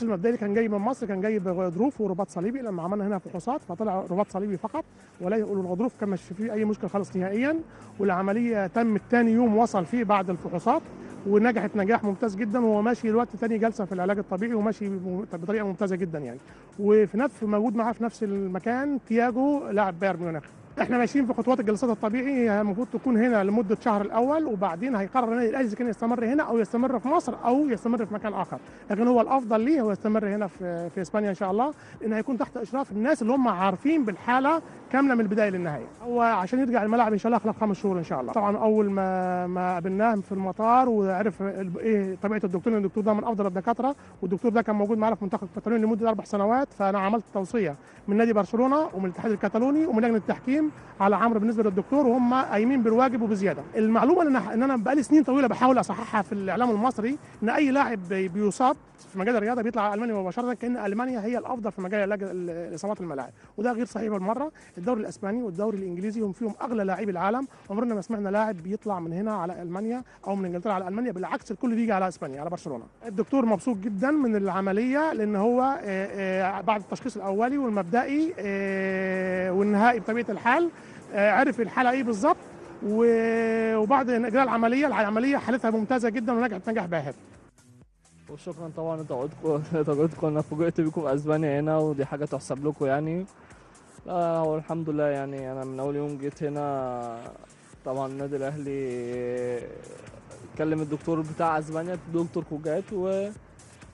المبدئي اللي كان جاي من مصر كان جاي بغضروف ورباط صليبي، لما عملنا هنا فحوصات فطلع رباط صليبي فقط، ولا الغضروف كان مش فيه اي مشكله خالص نهائيا. والعمليه تمت ثاني يوم وصل فيه بعد الفحوصات، ونجحت نجاح ممتاز جدا، وهو ماشي دلوقتي ثاني جلسه في العلاج الطبيعي وماشي بطريقه ممتازه جدا يعني. وفي نفس موجود معاه في نفس المكان تياجو لاعب بايرن ميونخ. احنا ماشيين في خطوات الجلسات الطبيعي، هي المفروض تكون هنا لمده شهر الاول، وبعدين هيقرر النادي الاهلي اذا كان يستمر هنا او يستمر في مصر او يستمر في مكان اخر، لكن هو الافضل ليه هو يستمر هنا في اسبانيا ان شاء الله، لان هيكون تحت اشراف الناس اللي هم عارفين بالحاله كامله من البدايه للنهايه. هو عشان يرجع الملعب ان شاء الله خلال 5 شهور ان شاء الله. طبعا اول ما قابلناه في المطار وعرف ايه طبيعه الدكتور، لان الدكتور ده من افضل الدكاتره، والدكتور ده كان موجود معنا في منتخب كاتالونيا لمده 4 سنوات، فانا عملت توصيه من نادي برشلونه ومن الاتحاد الكتالوني ومن لجنه التحكيم على عمرو بالنسبه للدكتور، وهم قايمين بالواجب وبزياده. المعلومه ان انا بقالي سنين طويله بحاول اصححها في الاعلام المصري، ان اي لاعب بيصاب في مجال الرياضه بيطلع على المانيا مباشره، كان المانيا هي الافضل في مجال علاج الاصابات الملاعب، وده غير صحيح بالمره. الدوري الاسباني والدوري الانجليزي هم فيهم اغلى لاعبي العالم، عمرنا ما سمعنا لاعب بيطلع من هنا على المانيا او من انجلترا على المانيا، بالعكس الكل بيجي على اسبانيا على برشلونه. الدكتور مبسوط جدا من العمليه، لان هو بعد التشخيص الاولي والمبدئي والنهائي بطبيعه الحال عرف الحاله ايه بالظبط، وبعد اجراء العمليه حالتها ممتازه جدا ونجحت نجاح باهر. وشكرا طبعا لتواجدكم. انا فوجئت بيكم في اسبانيا هنا، ودي حاجه تحسب لكم يعني. لا هو الحمد لله يعني، انا من اول يوم جيت هنا طبعا النادي الاهلي كلم الدكتور بتاع اسبانيا الدكتور كوجات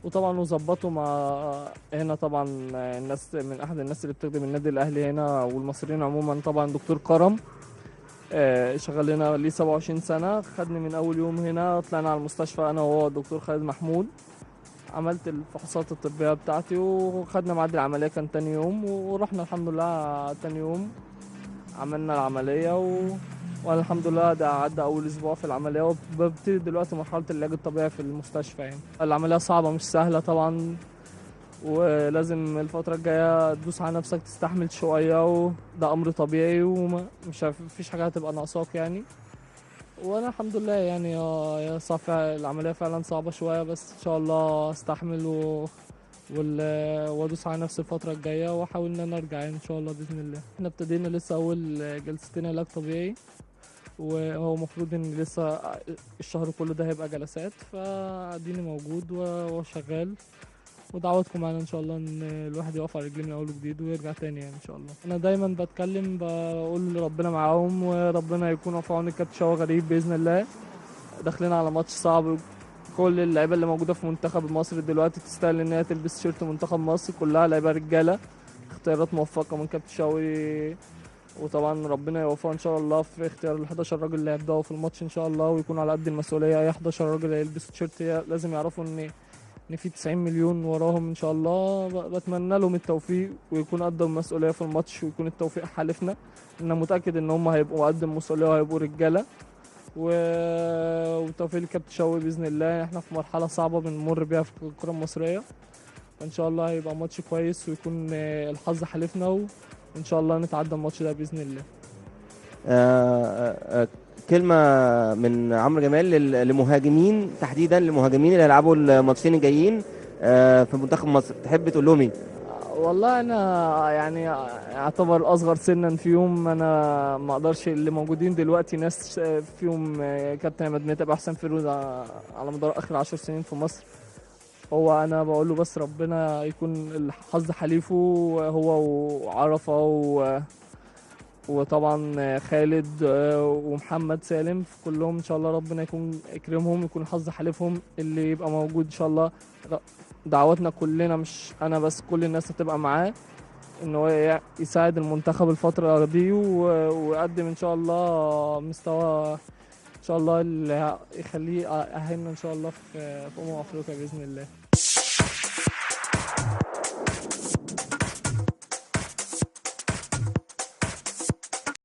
وطبعا وظبطوا مع هنا طبعا الناس من احد الناس اللي بتخدم النادي الاهلي هنا والمصريين عموما، طبعا دكتور كرم شغال لنا ليه 27 سنه. خدني من اول يوم هنا، طلعنا على المستشفى انا وهو الدكتور خالد محمود، عملت الفحوصات الطبيه بتاعتي وخدنا ميعاد العمليه كان تاني يوم، ورحنا الحمد لله تاني يوم عملنا العمليه والحمد لله ده عدى اول اسبوع في العمليه، وببتدي دلوقتي مرحله العلاج الطبيعي في المستشفى. يعني العمليه صعبه مش سهله طبعا، ولازم الفتره الجايه تدوس على نفسك تستحمل شويه، وده امر طبيعي ومش مفيش حاجه هتبقى ناقصاك يعني. وانا الحمد لله يعني يا صعب، العمليه فعلا صعبه شويه، بس ان شاء الله استحمل وادوس على نفسي الفتره الجايه واحاول ان انا ارجع يعني ان شاء الله باذن الله. احنا ابتدينا لسه اول جلستين علاج طبيعي، وهو المفروض ان لسه الشهر كله ده هيبقى جلسات، فاديني موجود وشغال، ودعواتكم معانا ان شاء الله ان الواحد يقف على رجليه من اول وجديد ويرجع تاني يعني ان شاء الله. انا دايما بتكلم بقول ربنا معاهم، وربنا يكون في عون الكابتن شوقي غريب باذن الله. داخلين على ماتش صعب، كل اللعيبه اللي موجوده في منتخب مصر دلوقتي تستاهل ان هي تلبس شيرت منتخب مصر، كلها لعيبه رجاله، اختيارات موفقه من كابتن شوقي، وطبعا ربنا يوفقه ان شاء الله في اختيار ال 11 راجل اللي هيبداوا في الماتش ان شاء الله، ويكون على قد المسؤوليه. اي 11 راجل هيلبسوا تيشيرت لازم يعرفوا ان في 90 مليون وراهم ان شاء الله. بتمنى لهم التوفيق ويكون قدم المسؤوليه في الماتش، ويكون التوفيق حالفنا. انا متاكد ان هم هيبقوا قد المسؤوليه وهيبقوا رجاله، وتوفيق الكابتن شوقي باذن الله. احنا في مرحله صعبه بنمر بيها في الكره المصريه، فان شاء الله هيبقى ماتش كويس ويكون الحظ حالفنا، وان شاء الله نتعدى الماتش ده باذن الله. كلمة من عمرو جمال لمهاجمين تحديدا، لمهاجمين اللي هيلعبوا الماتشين الجايين في منتخب مصر، تحب تقول لهم ايه؟ والله انا يعني اعتبر اصغر سنا فيهم، انا ما اقدرش. اللي موجودين دلوقتي ناس فيهم كابتن عماد متعب، احسن فيروز على مدار اخر 10 سنين في مصر. هو انا بقول له بس ربنا يكون الحظ حليفه، هو وعرفه وطبعا خالد ومحمد سالم، كلهم ان شاء الله ربنا يكون يكرمهم، يكون الحظ حليفهم اللي يبقى موجود ان شاء الله. دعواتنا كلنا مش انا بس، كل الناس هتبقى معاه ان هو يساعد المنتخب الفترة دي ويقدم ان شاء الله مستوى ان شاء الله اللي يخليه يأهلنا ان شاء الله في افريقيا باذن الله.